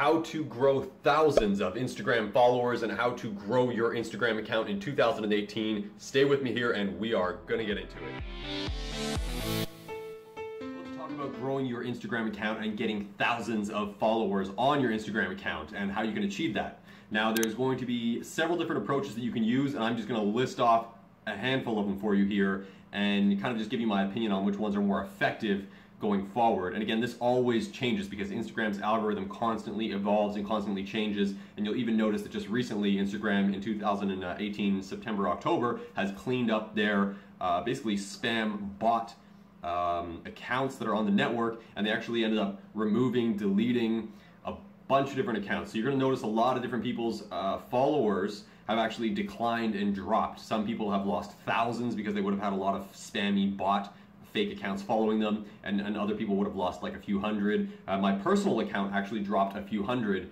how to grow thousands of Instagram followers and how to grow your Instagram account in 2018. Stay with me here and we are gonna get into it. Let's talk about growing your Instagram account and getting thousands of followers on your Instagram account and how you can achieve that. Now there's going to be several different approaches that you can use, and I'm just gonna list off a handful of them for you here and kind of just give you my opinion on which ones are more effective going forward. And again, this always changes because Instagram's algorithm constantly evolves and constantly changes, and you'll even notice that just recently Instagram in 2018 September October has cleaned up their basically spam bot accounts that are on the network, and they actually ended up removing, deleting a bunch of different accounts. So you're going to notice a lot of different people's followers have actually declined and dropped. Some people have lost thousands because they would have had a lot of spammy bot fake accounts following them, and other people would have lost like a few hundred. My personal account actually dropped a few hundred.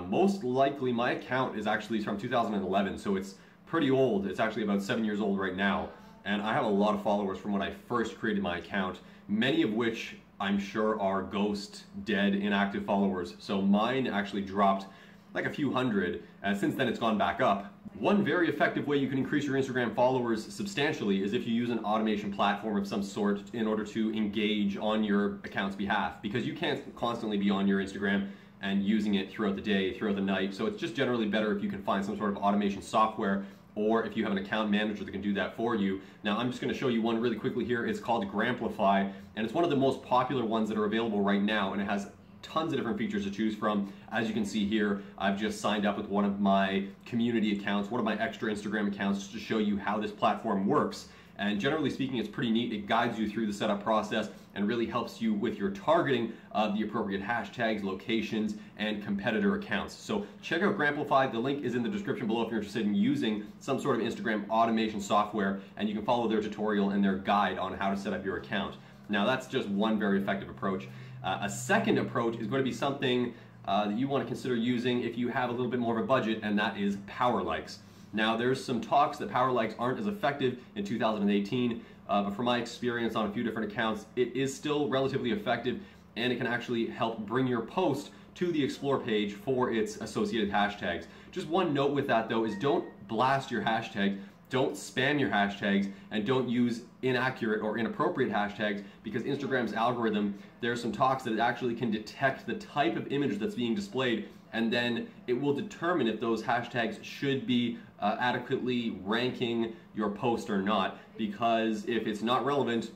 Most likely my account is actually from 2011, so it's pretty old. It's actually about 7 years old right now, and I have a lot of followers from when I first created my account, many of which I'm sure are ghost, dead, inactive followers. So mine actually dropped like a few hundred. Since then it's gone back up. One very effective way you can increase your Instagram followers substantially is if you use an automation platform of some sort in order to engage on your account's behalf, because you can't constantly be on your Instagram and using it throughout the day, throughout the night. So it's just generally better if you can find some sort of automation software, or if you have an account manager that can do that for you. Now I'm just going to show you one really quickly here. It's called Gramify, and it's one of the most popular ones that are available right now, and it has tons of different features to choose from. As you can see here, I've just signed up with one of my community accounts, one of my extra Instagram accounts, just to show you how this platform works. And generally speaking, it's pretty neat. It guides you through the setup process and really helps you with your targeting of the appropriate hashtags, locations, and competitor accounts. So check out Gramify. The link is in the description below if you're interested in using some sort of Instagram automation software, and you can follow their tutorial and their guide on how to set up your account. Now that's just one very effective approach. A second approach is going to be something that you want to consider using if you have a little bit more of a budget, and that is power likes. Now there's some talks that power likes aren't as effective in 2018, but from my experience on a few different accounts, it is still relatively effective, and it can actually help bring your post to the explore page for its associated hashtags. Just one note with that though is don't blast your hashtags. Don't spam your hashtags, and don't use inaccurate or inappropriate hashtags, because Instagram's algorithm, there's some talks that it actually can detect the type of image that's being displayed, and then it will determine if those hashtags should be adequately ranking your post or not, because if it's not relevant,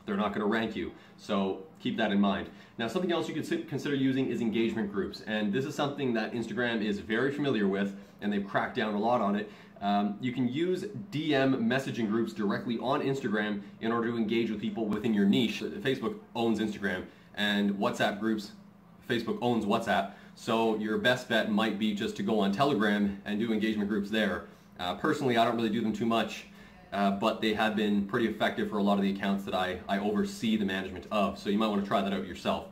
they're not going to rank you. So keep that in mind. Now something else you could consider using is engagement groups, and this is something that Instagram is very familiar with, and they've cracked down a lot on it. You can use DM messaging groups directly on Instagram in order to engage with people within your niche. Facebook owns Instagram, and WhatsApp groups, Facebook owns WhatsApp, so your best bet might be just to go on Telegram and do engagement groups there. Personally, I don't really do them too much, but they have been pretty effective for a lot of the accounts that I oversee the management of, so you might want to try that out yourself.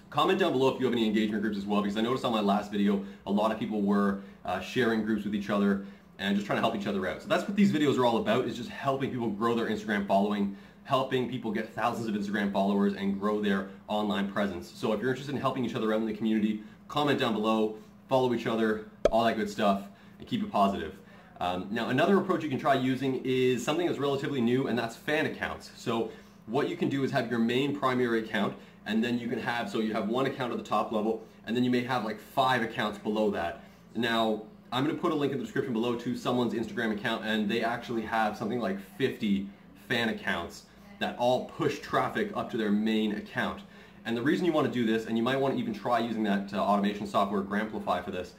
Comment down below if you have any engagement groups as well, because I noticed on my last video a lot of people were sharing groups with each other and just trying to help each other out. So that's what these videos are all about, is just helping people grow their Instagram following, helping people get thousands of Instagram followers and grow their online presence. So if you're interested in helping each other out in the community, comment down below, follow each other, all that good stuff, and keep it positive. Now another approach you can try using is something that's relatively new, and that's fan accounts. So what you can do is have your main primary account, and then you can have, so you have one account at the top level, and then you may have like 5 accounts below that. Now I'm going to put a link in the description below to someone's Instagram account, and they actually have something like 50 fan accounts that all push traffic up to their main account. And the reason you want to do this, and you might want to even try using that automation software Gramify for this,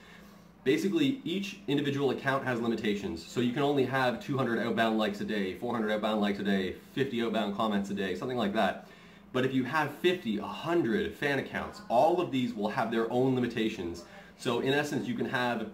basically each individual account has limitations. So you can only have 200 outbound likes a day, 400 outbound likes a day, 50 outbound comments a day, something like that. But if you have 50, 100 fan accounts, all of these will have their own limitations. So in essence, you can have,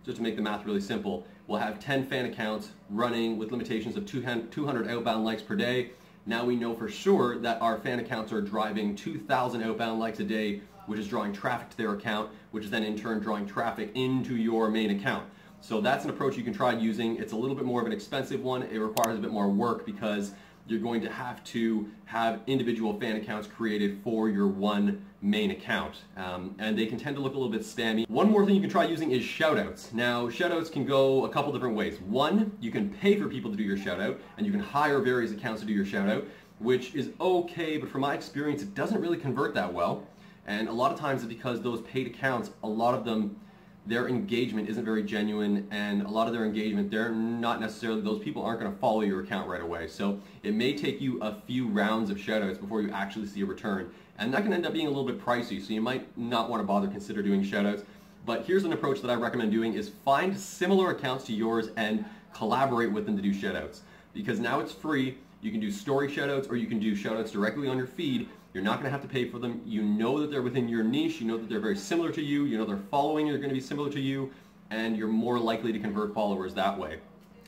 just to make the math really simple, we'll have 10 fan accounts running with limitations of 200 outbound likes per day. Now we know for sure that our fan accounts are driving 2,000 outbound likes a day, which is drawing traffic to their account, which is then in turn drawing traffic into your main account. So that's an approach you can try using. It's a little bit more of an expensive one. It requires a bit more work because you're going to have individual fan accounts created for your one main account. And they can tend to look a little bit spammy. One more thing you can try using is shoutouts. Now, shoutouts can go a couple different ways. One, you can pay for people to do your shoutout, and you can hire various accounts to do your shoutout, which is okay, but from my experience, it doesn't really convert that well. And a lot of times it's because those paid accounts, a lot of them, their engagement isn't very genuine, and a lot of their engagement, they're not necessarily, those people aren't going to follow your account right away. So it may take you a few rounds of shoutouts before you actually see a return. And that can end up being a little bit pricey, so you might not want to bother consider doing shoutouts. But here's an approach that I recommend doing is find similar accounts to yours and collaborate with them to do shoutouts. Because now it's free, you can do story shoutouts or you can do shoutouts directly on your feed. You're not going to have to pay for them. You know that they're within your niche, you know that they're very similar to you, you know their following are going to be similar to you, and you're more likely to convert followers that way.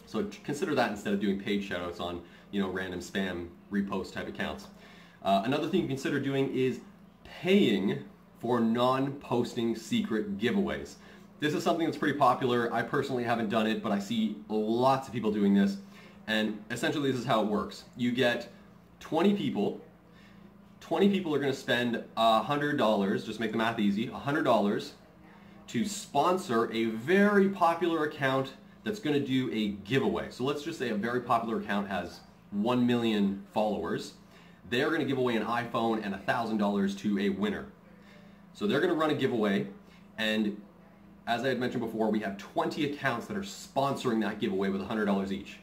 So consider that instead of doing paid shoutouts on, you know, random spam repost type accounts. Another thing you consider doing is paying for non-posting secret giveaways. This is something that's pretty popular. I personally haven't done it, but I see lots of people doing this. And essentially this is how it works. You get 20 people. 20 people are going to spend $100, just make the math easy, $100 to sponsor a very popular account that's going to do a giveaway. So let's just say a very popular account has 1 million followers. They're going to give away an iPhone and $1,000 to a winner. So they're going to run a giveaway, and as I had mentioned before, we have 20 accounts that are sponsoring that giveaway with $100 each.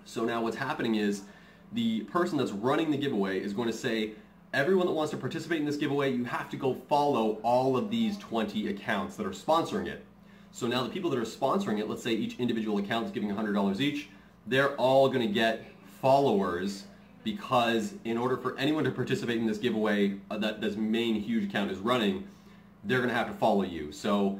So now what's happening is the person that's running the giveaway is going to say, everyone that wants to participate in this giveaway, you have to go follow all of these 20 accounts that are sponsoring it. So now the people that are sponsoring it, let's say each individual account is giving $100 each, they're all going to get followers, because in order for anyone to participate in this giveaway that this main huge account is running, they're going to have to follow you. So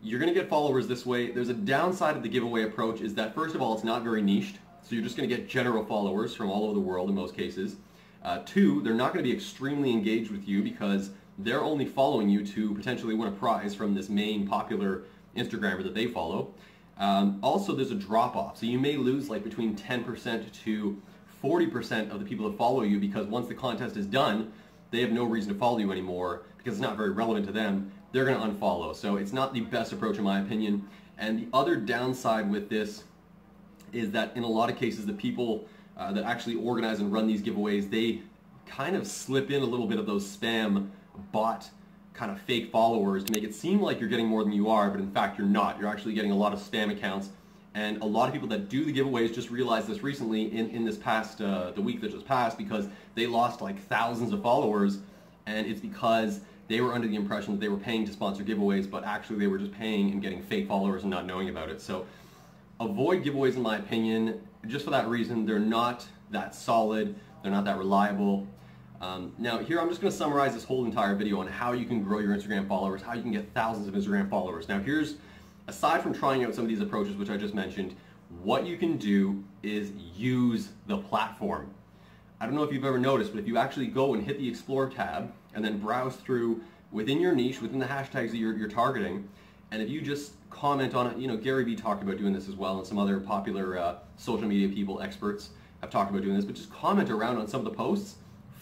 you're going to get followers this way. There's a downside of the giveaway approach is that, first of all, it's not very niched. So you're just going to get general followers from all over the world in most cases. Two, they're not going to be extremely engaged with you because they're only following you to potentially win a prize from this main popular Instagrammer that they follow. Also, there's a drop-off. So you may lose like between 10% to 40% of the people that follow you, because once the contest is done, they have no reason to follow you anymore because it's not very relevant to them. They're going to unfollow. So it's not the best approach in my opinion. And the other downside with this is that in a lot of cases, the people that actually organize and run these giveaways, they kind of slip in a little bit of those spam bot kind of fake followers to make it seem like you're getting more than you are, but in fact you're not. You're actually getting a lot of spam accounts. And a lot of people that do the giveaways just realized this recently in this past, the week that just passed, because they lost like thousands of followers, and it's because they were under the impression that they were paying to sponsor giveaways, but actually they were just paying and getting fake followers and not knowing about it. So avoid giveaways in my opinion, just for that reason. They're not that solid, they're not that reliable. Now here I'm just going to summarize this whole entire video on how you can grow your Instagram followers, how you can get thousands of Instagram followers. Now here's, aside from trying out some of these approaches which I just mentioned, what you can do is use the platform. I don't know if you've ever noticed, but if you actually go and hit the Explore tab and then browse through within your niche, within the hashtags that you're targeting, and if you just comment on it, you know, Gary Vee talked about doing this as well, and some other popular social media people, experts, have talked about doing this, but just comment around on some of the posts,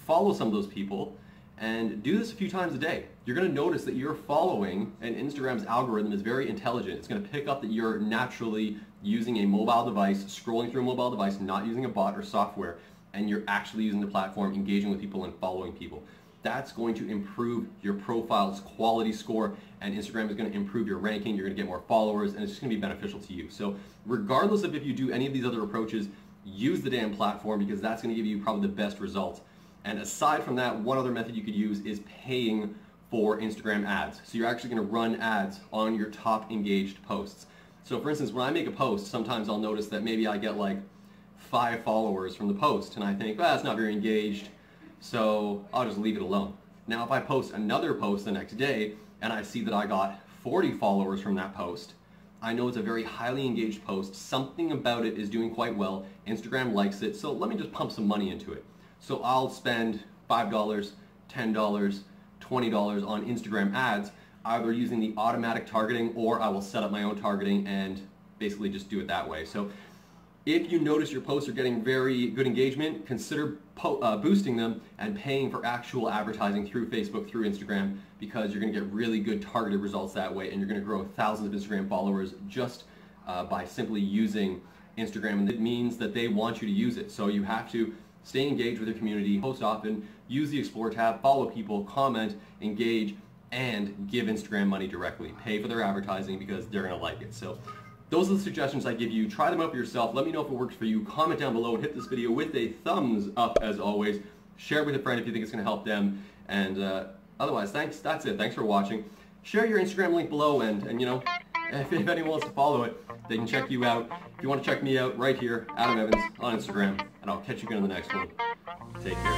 follow some of those people, and do this a few times a day. You're going to notice that you're following, and Instagram's algorithm is very intelligent. It's going to pick up that you're naturally using a mobile device, scrolling through a mobile device, not using a bot or software, and you're actually using the platform, engaging with people and following people. That's going to improve your profile's quality score, and Instagram is going to improve your ranking. You're going to get more followers, and it's just going to be beneficial to you. So regardless of if you do any of these other approaches, use the damn platform, because that's going to give you probably the best results. And aside from that, one other method you could use is paying for Instagram ads. So you're actually going to run ads on your top engaged posts. So for instance, when I make a post, sometimes I'll notice that maybe I get like 5 followers from the post, and I think, well, that's not very engaged, so I'll just leave it alone. Now if I post another post the next day and I see that I got 40 followers from that post, I know it's a very highly engaged post, something about it is doing quite well, Instagram likes it, so let me just pump some money into it. So I'll spend $5, $10, $20 on Instagram ads, either using the automatic targeting, or I will set up my own targeting and basically just do it that way. So If you notice your posts are getting very good engagement, consider boosting them and paying for actual advertising through Facebook, through Instagram, because you're going to get really good targeted results that way, and you're going to grow thousands of Instagram followers just by simply using Instagram. And it means that they want you to use it. So you have to stay engaged with your community, post often, use the Explore tab, follow people, comment, engage, and give Instagram money directly. Pay for their advertising because they're going to like it. So those are the suggestions I give you. Try them out for yourself. Let me know if it works for you. Comment down below and hit this video with a thumbs up as always. Share it with a friend if you think it's going to help them. And otherwise, thanks. That's it. Thanks for watching. Share your Instagram link below, and you know, if anyone wants to follow it, they can check you out. If you want to check me out, right here, Adam Evans on Instagram. And I'll catch you again in the next one. Take care.